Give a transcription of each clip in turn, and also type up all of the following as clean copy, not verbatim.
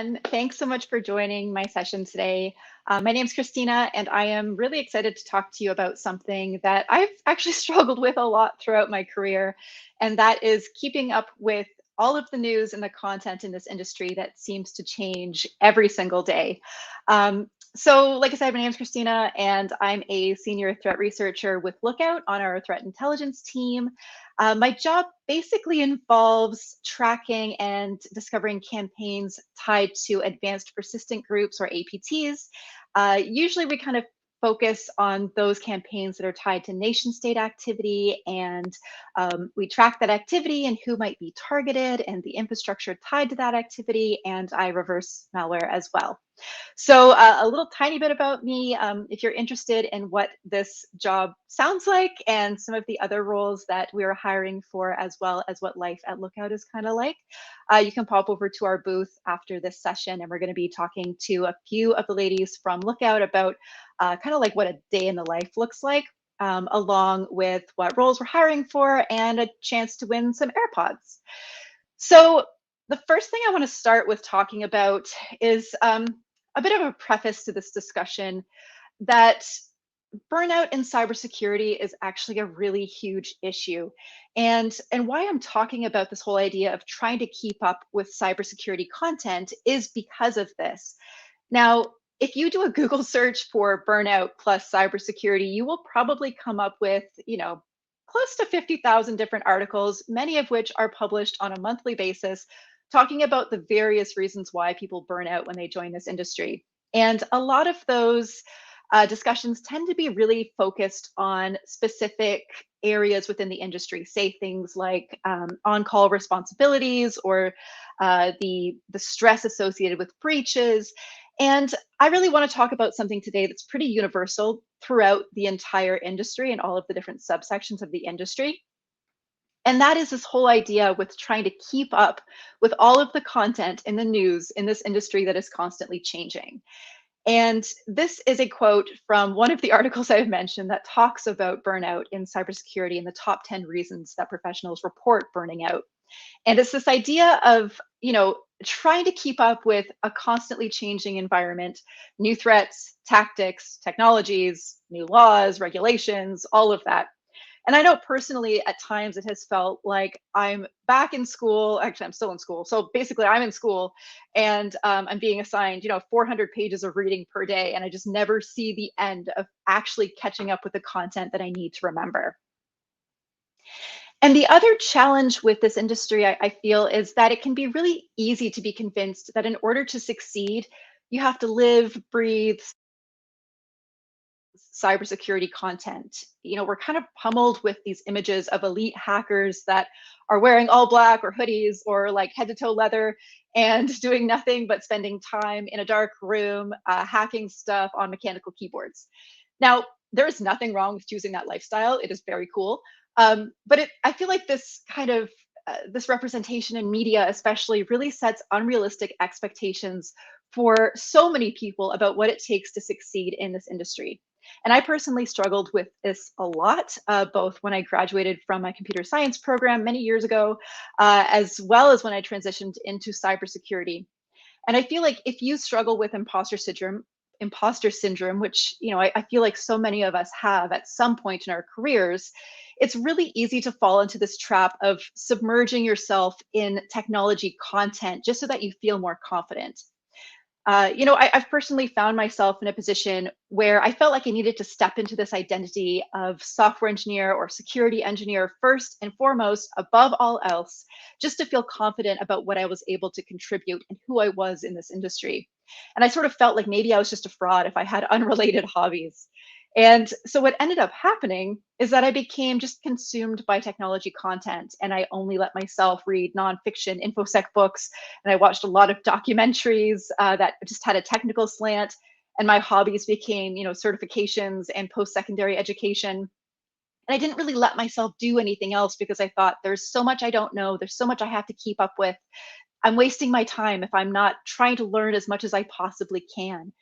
everyone. Thanks so much for joining my session today. My name is Kristina, and I am really excited to talk to you about something that I've actually struggled with a lot throughout my career, and that is keeping up with all of the news and the content in this industry that seems to change every single day. Like I said, my name is Kristina, and I'm a senior threat researcher with Lookout on our threat intelligence team. My job basically involves tracking and discovering campaigns tied to advanced persistent groups or APTs. Usually we kind of focus on those campaigns that are tied to nation state activity, and we track that activity and who might be targeted and the infrastructure tied to that activity, and I reverse malware as well. So a little tiny bit about me, if you're interested in what this job sounds like and some of the other roles that we're hiring for, as well as what life at Lookout is kind of like, you can pop over to our booth after this session, and we're going to be talking to a few of the ladies from Lookout about kind of like what a day in the life looks like, along with what roles we're hiring for and a chance to win some AirPods. So the first thing I want to start with talking about is a bit of a preface to this discussion that burnout in cybersecurity is actually a really huge issue. And why I'm talking about this whole idea of trying to keep up with cybersecurity content is because of this. Now, if you do a Google search for burnout plus cybersecurity, you will probably come up with, close to 50,000 different articles, many of which are published on a monthly basis, talking about the various reasons why people burn out when they join this industry. And a lot of those discussions tend to be really focused on specific areas within the industry, say things like on-call responsibilities or the stress associated with breaches. And I really want to talk about something today that's pretty universal throughout the entire industry and all of the different subsections of the industry. And that is this whole idea with trying to keep up with all of the content in the news in this industry that is constantly changing. And this is a quote from one of the articles I've mentioned that talks about burnout in cybersecurity and the top 10 reasons that professionals report burning out. And it's this idea of, trying to keep up with a constantly changing environment, new threats, tactics, technologies, new laws, regulations, all of that. And I know personally at times it has felt like I'm back in school. Actually, I'm still in school. So basically, I'm in school and I'm being assigned, 400 pages of reading per day. And I just never see the end of actually catching up with the content that I need to remember. And the other challenge with this industry, I feel, is that it can be really easy to be convinced that in order to succeed, you have to live, breathe cybersecurity content. We're kind of pummeled with these images of elite hackers that are wearing all black or hoodies or like head to toe leather and doing nothing but spending time in a dark room hacking stuff on mechanical keyboards. Now, there is nothing wrong with choosing that lifestyle. It is very cool. But I feel like this kind of this representation in media especially really sets unrealistic expectations for so many people about what it takes to succeed in this industry. And I personally struggled with this a lot, both when I graduated from my computer science program many years ago, as well as when I transitioned into cybersecurity. And I feel like if you struggle with imposter syndrome, which I feel like so many of us have at some point in our careers, it's really easy to fall into this trap of submerging yourself in technology content just so that you feel more confident. I've personally found myself in a position where I felt like I needed to step into this identity of software engineer or security engineer first and foremost, above all else, just to feel confident about what I was able to contribute and who I was in this industry. And I sort of felt like maybe I was just a fraud if I had unrelated hobbies. And so what ended up happening is that I became just consumed by technology content, and I only let myself read nonfiction infosec books, and I watched a lot of documentaries that just had a technical slant. And my hobbies became, certifications and post-secondary education. And I didn't really let myself do anything else because I thought there's so much I don't know. There's so much I have to keep up with. I'm wasting my time if I'm not trying to learn as much as I possibly can.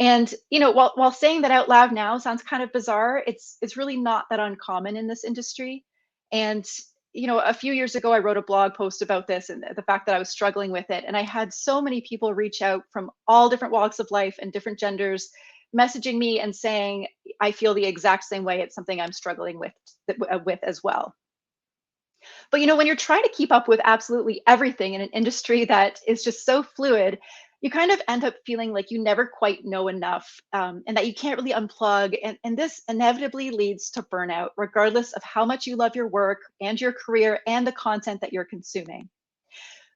And while saying that out loud now sounds kind of bizarre, it's really not that uncommon in this industry. And a few years ago, I wrote a blog post about this and the fact that I was struggling with it. And I had so many people reach out from all different walks of life and different genders, messaging me and saying, I feel the exact same way. It's something I'm struggling with as well. But when you're trying to keep up with absolutely everything in an industry that is just so fluid, you kind of end up feeling like you never quite know enough, and that you can't really unplug. And this inevitably leads to burnout, regardless of how much you love your work and your career and the content that you're consuming.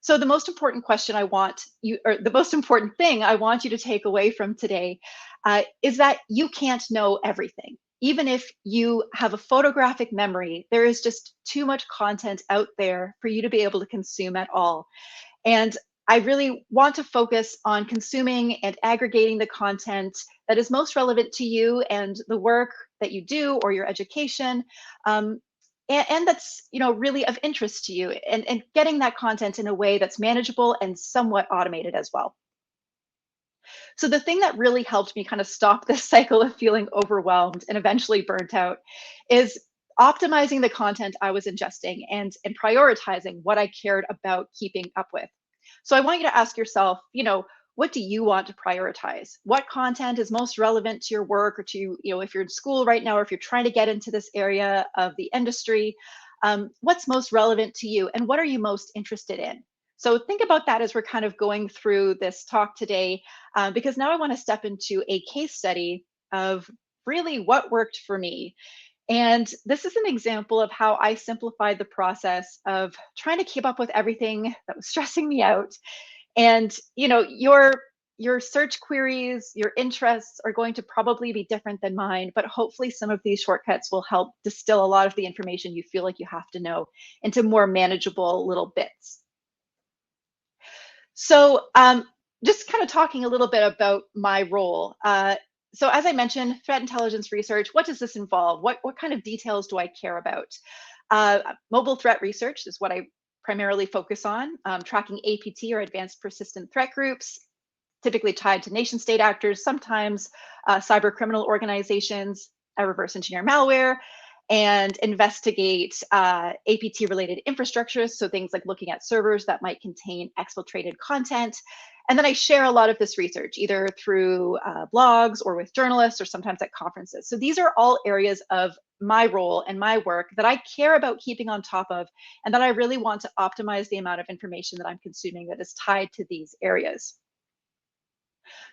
So the most important question I want you, or the most important thing I want you to take away from today, is that you can't know everything. Even if you have a photographic memory, there is just too much content out there for you to be able to consume at all. And I really want to focus on consuming and aggregating the content that is most relevant to you and the work that you do or your education. And that's really of interest to you, and getting that content in a way that's manageable and somewhat automated as well. So the thing that really helped me kind of stop this cycle of feeling overwhelmed and eventually burnt out is optimizing the content I was ingesting, and prioritizing what I cared about keeping up with. So I want you to ask yourself, what do you want to prioritize? What content is most relevant to your work, or to, if you're in school right now, or if you're trying to get into this area of the industry, what's most relevant to you and what are you most interested in? So think about that as we're kind of going through this talk today, because now I want to step into a case study of really what worked for me. And this is an example of how I simplified the process of trying to keep up with everything that was stressing me out. And your search queries, your interests are going to probably be different than mine, but hopefully some of these shortcuts will help distill a lot of the information you feel like you have to know into more manageable little bits. So, just kind of talking a little bit about my role. So as I mentioned, threat intelligence research, what does this involve? What kind of details do I care about? Mobile threat research is what I primarily focus on, tracking APT, or advanced persistent threat groups, typically tied to nation state actors, sometimes cyber criminal organizations. I reverse engineer malware and investigate APT related infrastructures. So things like looking at servers that might contain exfiltrated content. And then I share a lot of this research, either through blogs or with journalists, or sometimes at conferences. So these are all areas of my role and my work that I care about keeping on top of, and that I really want to optimize the amount of information that I'm consuming that is tied to these areas.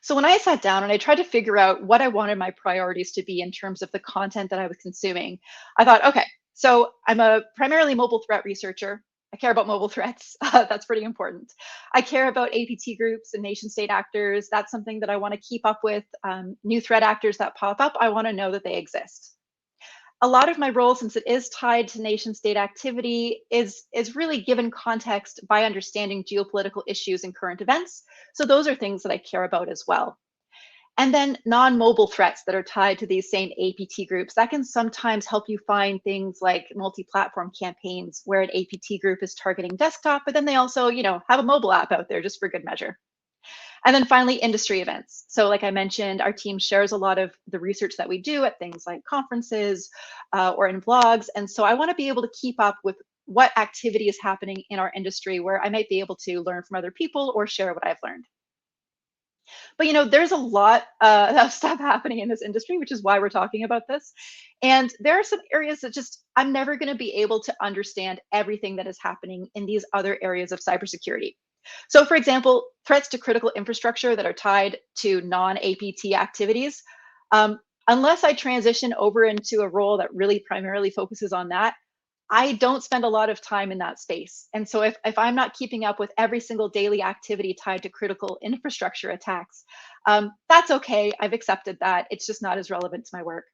So when I sat down and I tried to figure out what I wanted my priorities to be in terms of the content that I was consuming, I thought, okay, so I'm a primarily mobile threat researcher. I care about mobile threats. That's pretty important. I care about APT groups and nation state actors. That's something that I want to keep up with. New threat actors that pop up, I want to know that they exist. A lot of my role, since it is tied to nation state activity, is really given context by understanding geopolitical issues and current events. So those are things that I care about as well. And then non-mobile threats that are tied to these same APT groups, that can sometimes help you find things like multi-platform campaigns where an APT group is targeting desktop, but then they also, have a mobile app out there just for good measure. And then finally, industry events. So like I mentioned, our team shares a lot of the research that we do at things like conferences, or in blogs. And so I want to be able to keep up with what activity is happening in our industry, where I might be able to learn from other people or share what I've learned. But there's a lot of stuff happening in this industry, which is why we're talking about this. And there are some areas that just I'm never going to be able to understand everything that is happening in these other areas of cybersecurity. So, for example, threats to critical infrastructure that are tied to non-APT activities. Unless I transition over into a role that really primarily focuses on that, I don't spend a lot of time in that space. And so if I'm not keeping up with every single daily activity tied to critical infrastructure attacks, that's okay. I've accepted that. It's just not as relevant to my work.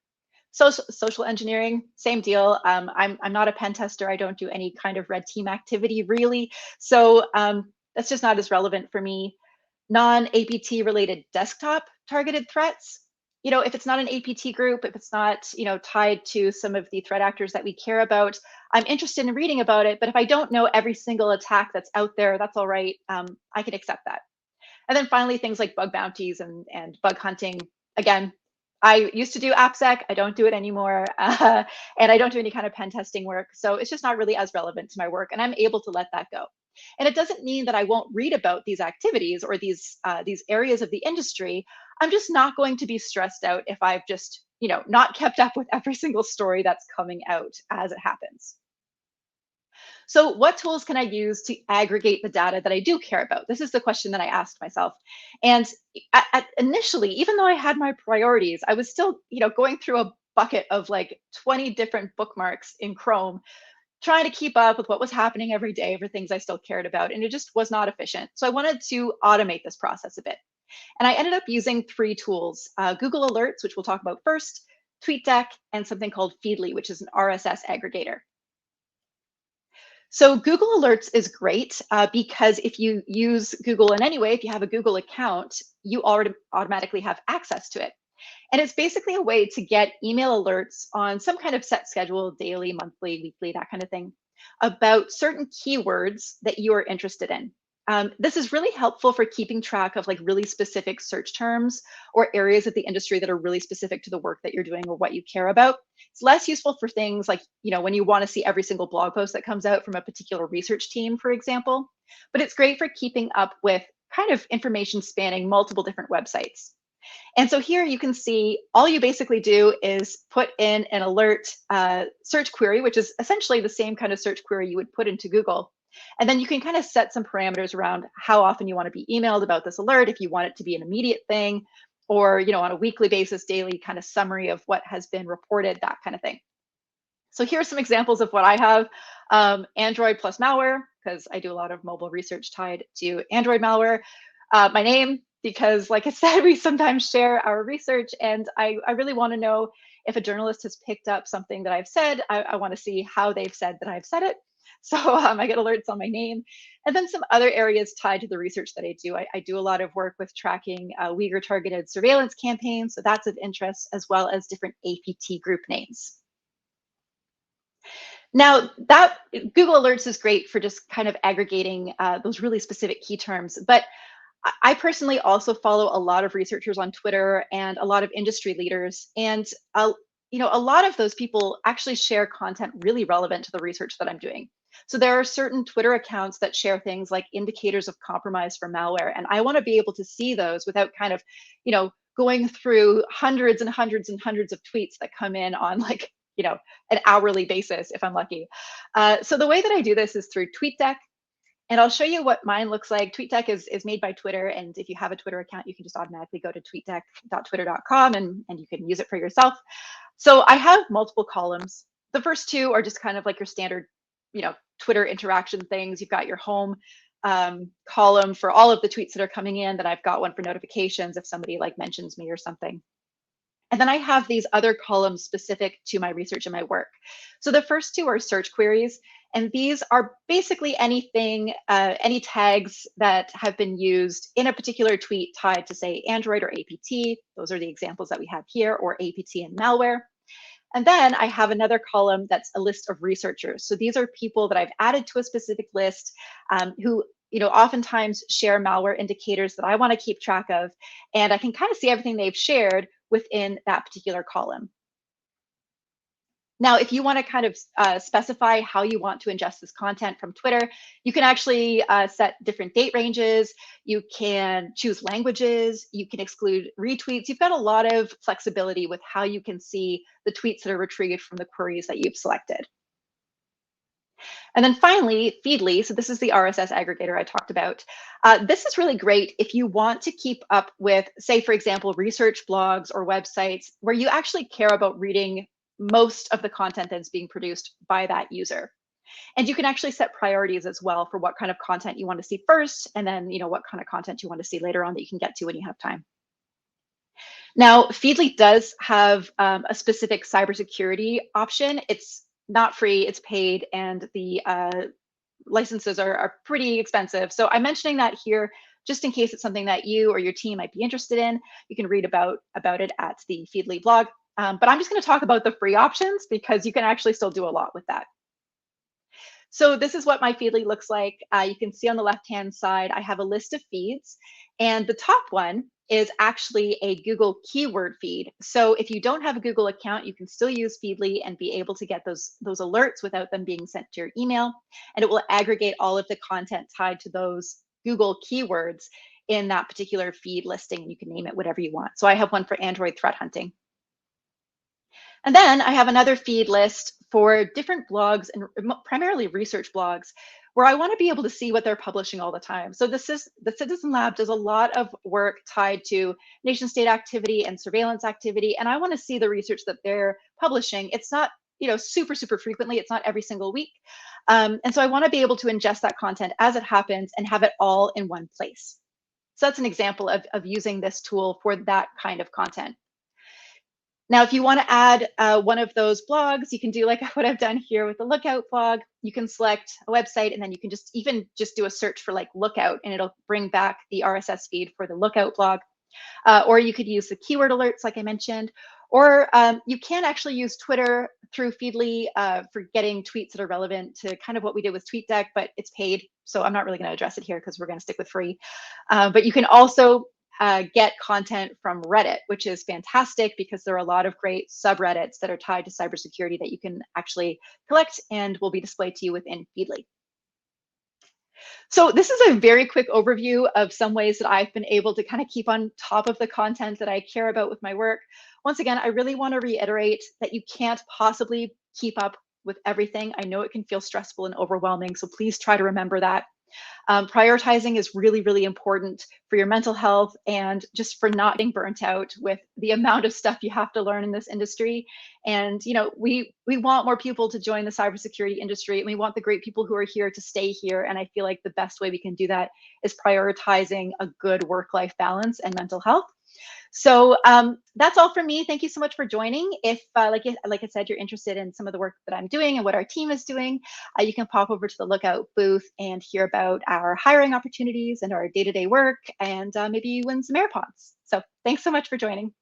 Social engineering, same deal. I'm not a pen tester. I don't do any kind of red team activity really. So that's just not as relevant for me. Non-APT related desktop targeted threats. If it's not an APT group, if it's not, tied to some of the threat actors that we care about, I'm interested in reading about it. But if I don't know every single attack that's out there, that's all right. I can accept that. And then finally, things like bug bounties and bug hunting. Again, I used to do AppSec. I don't do it anymore. And I don't do any kind of pen testing work. So it's just not really as relevant to my work. And I'm able to let that go. And it doesn't mean that I won't read about these activities or these areas of the industry. I'm just not going to be stressed out if I've just, not kept up with every single story that's coming out as it happens. So, what tools can I use to aggregate the data that I do care about? This is the question that I asked myself. And initially, even though I had my priorities, I was still, going through a bucket of like 20 different bookmarks in Chrome, trying to keep up with what was happening every day for things I still cared about. And it just was not efficient. So, I wanted to automate this process a bit. And I ended up using three tools: Google Alerts, which we'll talk about first, TweetDeck, and something called Feedly, which is an RSS aggregator. So Google Alerts is great because if you use Google in any way, if you have a Google account, you already automatically have access to it. And it's basically a way to get email alerts on some kind of set schedule, daily, monthly, weekly, that kind of thing, about certain keywords that you are interested in. This is really helpful for keeping track of like really specific search terms or areas of the industry that are really specific to the work that you're doing or what you care about. It's less useful for things like, when you want to see every single blog post that comes out from a particular research team, for example. But it's great for keeping up with kind of information spanning multiple different websites. And so here you can see all you basically do is put in an alert search query, which is essentially the same kind of search query you would put into Google. And then you can kind of set some parameters around how often you want to be emailed about this alert, if you want it to be an immediate thing, or on a weekly basis, daily kind of summary of what has been reported, that kind of thing. So here are some examples of what I have. Android plus malware, because I do a lot of mobile research tied to Android malware. My name, because like I said, we sometimes share our research, and I really want to know if a journalist has picked up something that I've said. I want to see how they've said that I've said it. So I get alerts on my name. And then some other areas tied to the research that I do. I do a lot of work with tracking Uyghur targeted surveillance campaigns. So that's of interest, as well as different APT group names. Now, that Google Alerts is great for just kind of aggregating those really specific key terms. But I personally also follow a lot of researchers on Twitter and a lot of industry leaders. And a lot of those people actually share content really relevant to the research that I'm doing. So there are certain Twitter accounts that share things like indicators of compromise for malware. And I want to be able to see those without kind of, going through hundreds and hundreds and hundreds of tweets that come in on like, an hourly basis if I'm lucky. So the way that I do this is through TweetDeck. And I'll show you what mine looks like. TweetDeck is made by Twitter. And if you have a Twitter account, you can just automatically go to tweetdeck.twitter.com and you can use it for yourself. So I have multiple columns. The first two are just kind of like your standard, Twitter interaction things. You've got your home column for all of the tweets that are coming in. Then I've got one for notifications if somebody like mentions me or something. And then I have these other columns specific to my research and my work. So the first two are search queries. And these are basically anything, any tags that have been used in a particular tweet tied to, say, Android or APT. Those are the examples that we have here, or APT and malware. And then I have another column that's a list of researchers. So these are people that I've added to a specific list who oftentimes share malware indicators that I want to keep track of. And I can kind of see everything they've shared within that particular column. Now, if you want to kind of specify how you want to ingest this content from Twitter, you can actually set different date ranges. You can choose languages. You can exclude retweets. You've got a lot of flexibility with how you can see the tweets that are retrieved from the queries that you've selected. And then finally, Feedly. So this is the RSS aggregator I talked about. This is really great if you want to keep up with, say, for example, research blogs or websites where you actually care about reading most of the content that's being produced by that user. And you can actually set priorities as well for what kind of content you want to see first, and then what kind of content you want to see later on that you can get to when you have time. Now, Feedly does have a specific cybersecurity option. It's not free, it's paid, and the licenses are pretty expensive. So I'm mentioning that here just in case it's something that you or your team might be interested in. You can read about it at the Feedly blog. But I'm just going to talk about the free options because you can actually still do a lot with that. So this is what my Feedly looks like. You can see on the left-hand side, I have a list of feeds. And the top one is actually a Google keyword feed. So if you don't have a Google account, you can still use Feedly and be able to get those alerts without them being sent to your email. And it will aggregate all of the content tied to those Google keywords in that particular feed listing. You can name it whatever you want. So I have one for Android threat hunting. And then I have another feed list for different blogs and primarily research blogs where I want to be able to see what they're publishing all the time. So the Citizen Lab does a lot of work tied to nation state activity and surveillance activity. And I want to see the research that they're publishing. It's not, super, super frequently. It's not every single week. And so I want to be able to ingest that content as it happens and have it all in one place. So that's an example of using this tool for that kind of content. Now, if you want to add one of those blogs, you can do like what I've done here with the Lookout blog. You can select a website, and then you can just do a search for like Lookout, and it'll bring back the RSS feed for the Lookout blog. Or you could use the keyword alerts, like I mentioned. Or you can actually use Twitter through Feedly for getting tweets that are relevant to kind of what we did with Tweetdeck, but it's paid. So I'm not really going to address it here because we're going to stick with free. But you can also get content from Reddit, which is fantastic because there are a lot of great subreddits that are tied to cybersecurity that you can actually collect and will be displayed to you within Feedly. So this is a very quick overview of some ways that I've been able to kind of keep on top of the content that I care about with my work. Once again, I really want to reiterate that you can't possibly keep up with everything. I know it can feel stressful and overwhelming, so please try to remember that. Prioritizing is really, really important for your mental health and just for not getting burnt out with the amount of stuff you have to learn in this industry. And we want more people to join the cybersecurity industry, and we want the great people who are here to stay here. And I feel like the best way we can do that is prioritizing a good work-life balance and mental health. So that's all from me. Thank you so much for joining. If, like I said, you're interested in some of the work that I'm doing and what our team is doing, you can pop over to the Lookout booth and hear about our hiring opportunities and our day-to-day work, and maybe win some AirPods. So thanks so much for joining.